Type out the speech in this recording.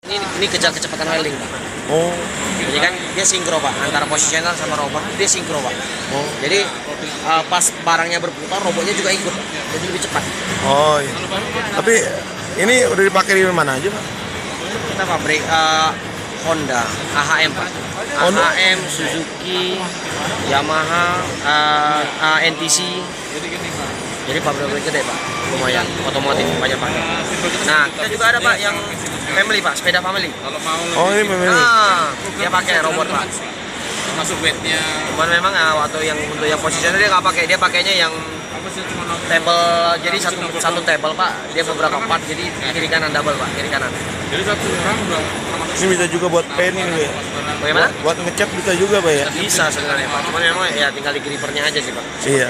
Ini kejar kecepatan handling, Pak. Oh. Jadi kan dia sinkro, Pak, antara positional sama robot dia sinkro, Pak. Oh. Jadi pas barangnya berputar, robotnya juga ikut, jadi lebih cepat. Oh iya. Tapi ini udah dipakai di mana aja, Pak? Kita pabrik Honda, AHM, Pak. Honda? AHM, Suzuki, Yamaha, NTC. Jadi pabrik gede, Pak. Lumayan, otomotif banyak pakai. Nah, kita juga ada, Pak, yang family, Pak, sepeda family. Oh ini memang. Nah, dia pakai robot, Pak. Masuk bednya. Cuman memang waktu yang untuk yang positionnya dia nggak pakai, dia pakainya yang table, jadi satu table, Pak, dia beberapa part, jadi kiri kanan double, Pak, kiri kanan. Jadi satu orang udah Ini bisa juga buat pen ini, Pak. Bagaimana? Buat ngecat bisa juga, Pak ya? Bisa sebenarnya, Pak, cuman memang ya tinggal di grippernya aja sih, Pak. Iya.